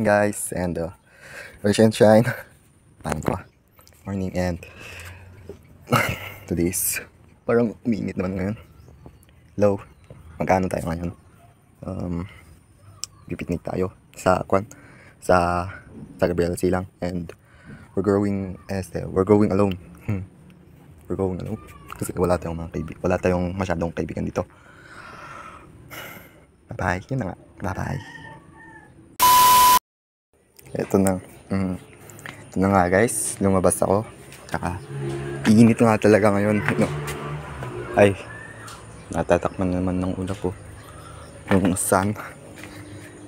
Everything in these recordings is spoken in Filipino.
guys, and rise and shine. Paano ko? Morning, and today's parang umiinit naman ngayon. Hello, magkano tayo ngayon? Pipiknik tayo sa Gabriela Silang, and we're going alone. We're going alone kasi wala tayong masyadong kaibigan dito. Bye bye, yun na nga. Bye bye. Ito na nga guys, lumabas ako. Saka iinit nga talaga ngayon. Ay, natatakman naman ng ulap ko yung sun.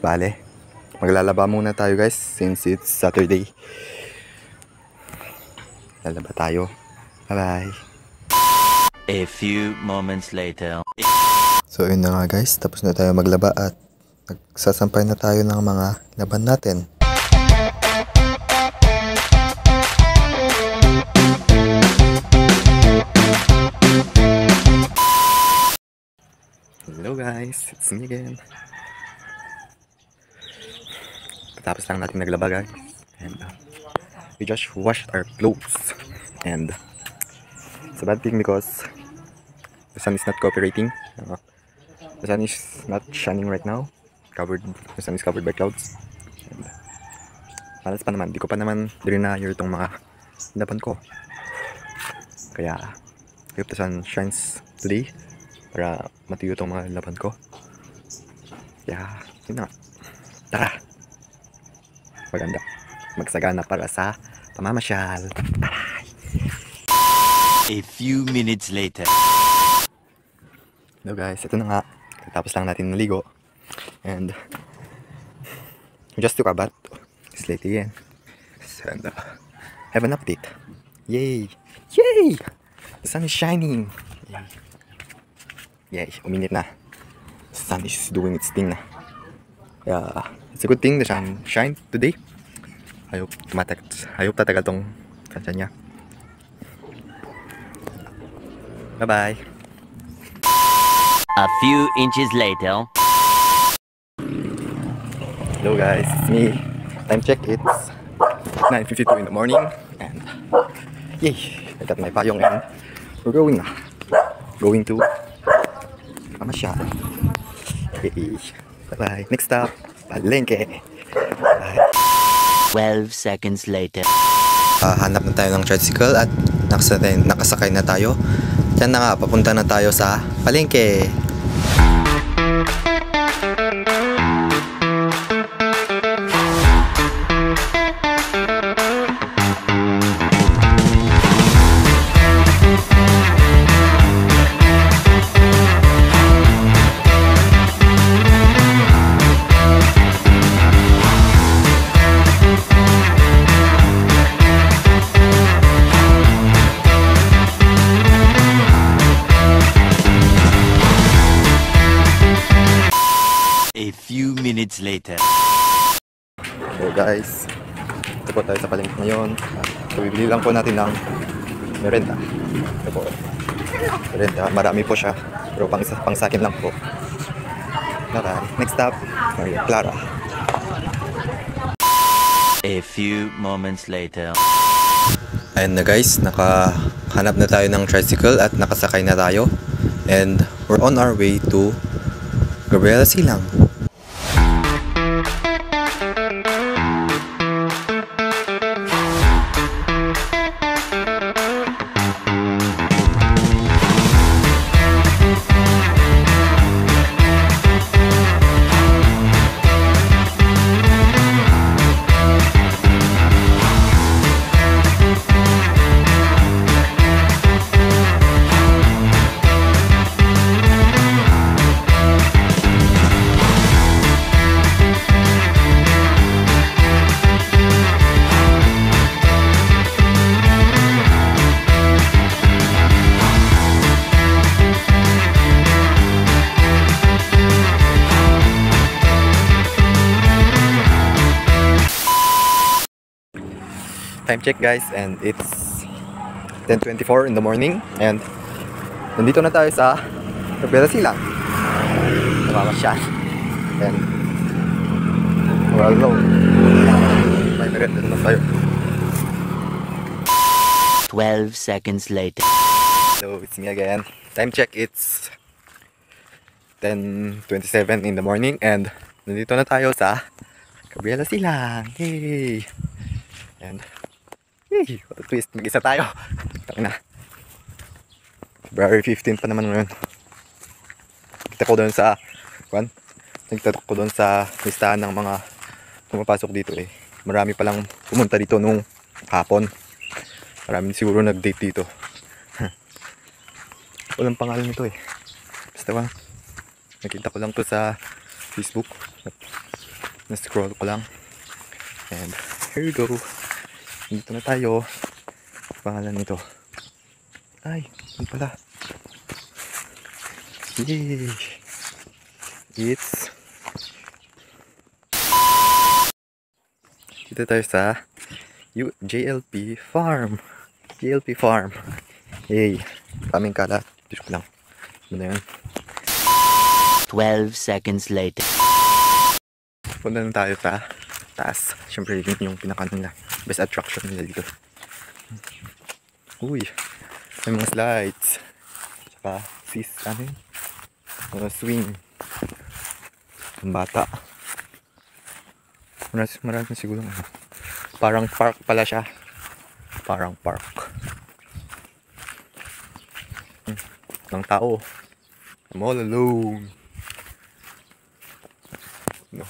Bale, maglalaba muna tayo guys since it's Saturday. Lalaba tayo. Bye bye. A few moments later. So yun na nga guys, tapos na tayo maglaba at nagsasampay na tayo ng mga laban natin. Hello guys, it's me again. Tapos lang natin naglaba guys, and we just washed our clothes, and it's a bad thing because the sun is not cooperating. The sun is not shining right now. The sun is covered by clouds. And malas pa naman, di ko pa naman drenyer itong mga laban ko. Kaya I hope the sun shines today para matuyo itong mga laban ko. Kaya yun na. Tara, maganda magsagana para sa pamamasyal. A few minutes later. Hello guys, ito na nga. Tapos lang natin naligo. And we just took a bath. It's late again. And have an update. Yay! Yay! The sun is shining. Yay! Uminit na. The sun is doing its thing na. Kaya it's a good thing the sun shine today. I hope tatagal tong sunshine niya. Bye bye. A few inches later. Hello guys, it's me. Time check, it's 9:52 in the morning, and yay, I got my payong and we're going to Pamasyal. Yay. Bye bye. Next stop, Palengke. Bye. 12 seconds later. Hanap na tayo ng tricycle at nakasakay na tayo. Yan na nga, papunta na tayo sa Palengke. A few minutes later. So guys, ito po tayo sa Palengke ngayon. So bibili lang po natin ng merenda. Ito po, merenda, marami po siya, pero pang sa akin lang po. Bye. Next stop, Maria Clara. A few moments later. Ayan na guys, nakahanap na tayo ng tricycle at nakasakay na tayo. And we're on our way to Gabriela Silang. Time check guys, and it's 10:24 in the morning, and nandito na tayo sa Gabriela Silang. Namamasyal, and we're alone. Ay, meron naman tayo. 12 seconds later. So, it's me again. Time check, it's 10:27 in the morning and nandito na tayo sa Gabriela Silang. Yay! And, yay! What a twist. Mag-isa tayo. Tangina. February 15 pa naman ngayon. Kita ko doon sa nagtatok ko doon sa listahan ng mga pumapasok dito eh. Marami palang pumunta dito nung hapon. Marami siguro nag-date dito. Walang pangalan nito eh. Basta ba, nakita ko lang to sa Facebook. Na-scroll ko lang. And here we go. Dito na tayo. Pangalan nito. Ay, yun pala. Yay! It's dito tayo sa JLP Farm. JLP Farm. Yay! Kaming kalat. Diyos ko lang. Ano na yun? 12 seconds later. Punta na tayo sa taas. Siyempre yun yung pinaka nila. Best attraction nila dito. Uy! May mga slides. Tsaka ano yun? Mga swing. Ang bata. Marami siguro. Parang park pala siya. Parang park. Ng tao. I'm all alone. No.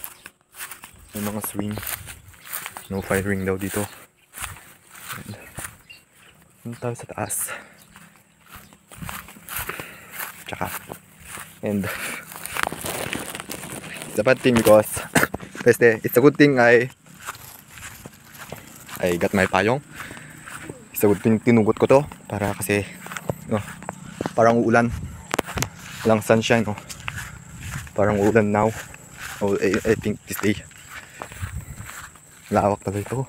May mga swing. No firing daw dito. Punta tayo sa taas. Tsaka. And it's a bad thing because it's a good thing I got my payong. It's a good thing tinugot ko to para kasi parang uulan. Walang sunshine Parang uulan now. I think this day. Malawak talaga ito.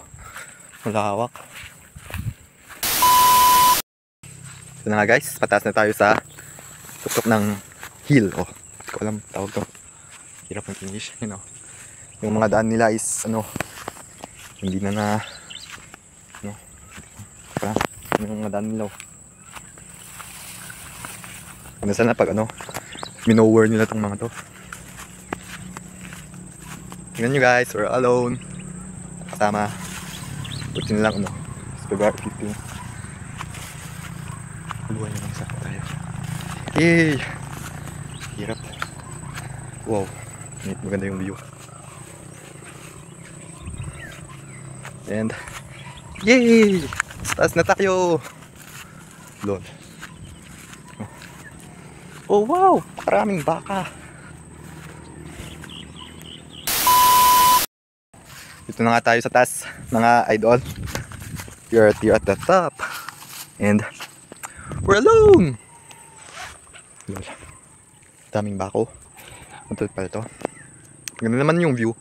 Malawak. So na nga guys, pataas na tayo sa tuktok ng hill. Hindi ko alam tawag to. Hirap ng English, Yung mga daan nila is hindi na yung mga daan nila. Sana pag minower nila tong mga to. Tingnan nyo guys, we're alone. Kasama. Buti na lang February 15. Luwan na lang sa tayo. Yay! Hirap. Wow. Maganda yung view. And yay! Taas na tayo! Lord. Oh wow! Maraming baka. Dito na nga tayo sa taas, mga idol. We're here at the top. And we're alone! Lord. Daming bako. Matulad pala ito. Ganda naman yung view.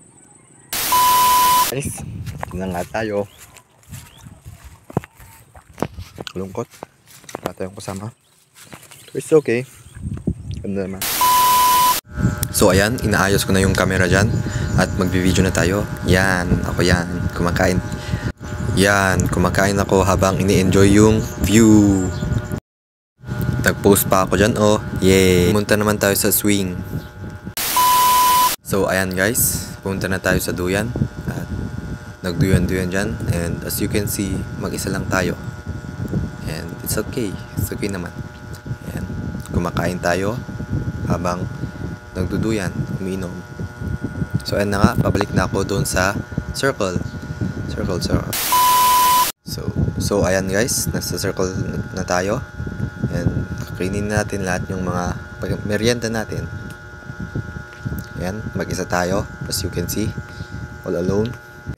Guys, dito na nga tayo. Lungkot. Wala tayong kasama. It's okay. Ganda naman. So ayan, inaayos ko na yung camera dyan. At magbi-video na tayo. Yan, ako yan. Kumakain. Yan, kumakain ako habang ini-enjoy yung view. Nag-post pa ako dyan, yay. Pumunta naman tayo sa swing. So ayan guys, pumunta na tayo sa duyan. At nagduyan-duyan dyan. And as you can see, mag-isa lang tayo. And it's okay naman. Ayan, kumakain tayo habang nagduduyan, umiinom. So ayan na nga, pabalik na ako doon sa circle. So ayan guys, nasa circle na tayo. And kakainin natin lahat yung mga merienda natin. Ayan, mag-isa tayo, as you can see, all alone.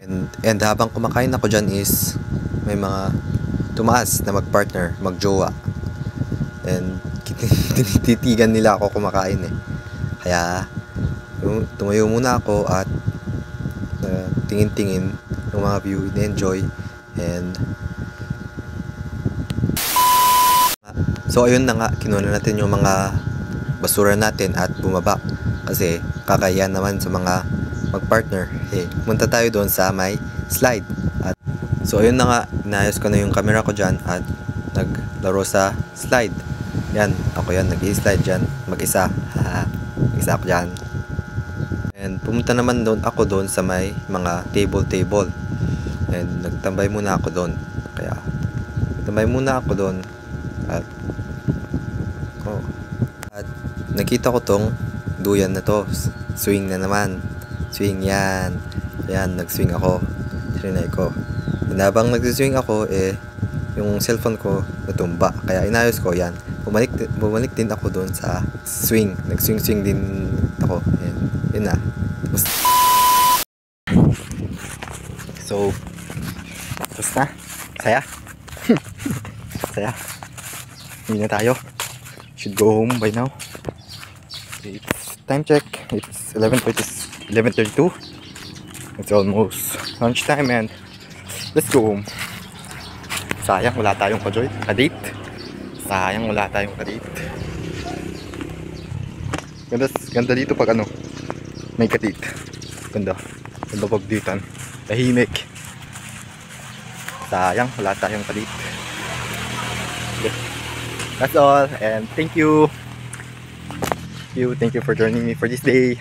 And habang kumakain ako dyan is may mga tumaas na mag-partner, mag-jowa. And tinititigan nila ako kumakain Kaya tumayo muna ako at tingin-tingin ng mga view, in-enjoy. And so ayun na nga, kinuha natin yung mga basura natin at bumaba. Kasi kakaya naman sa mga mag-partner. Punta tayo doon sa may slide. So ayun na nga, inayos ko na yung camera ko dyan at naglaro sa slide. Yan, ako yan, nag-i-slide dyan, mag-isa. Mag-isa ako dyan. And pumunta naman ako doon sa may mga table. And nagtambay muna ako doon. Kaya, nagtambay muna ako doon. At nakita ko tong duyan na to. Swing na naman. Swing yan. Yan, nag-swing ako. Trinay ko. And habang nag-swing ako, yung cellphone ko natumba. Kaya inayos ko yan. Bumalik din ako doon sa swing. Nag-swing din ako. And yun na. So, tapos na. Saya. Saya. Hindi na tayo. Should go home by now. It's time check. It's 11:32. It's almost lunchtime and let's go home. Sayang wala tayong kadate. Sayang wala tayong kadate. Ganda dito pag may kadate. Ganda pag ditan. Tahimik. Sayang wala tayong kadate. That's all, and thank you for joining me for this day.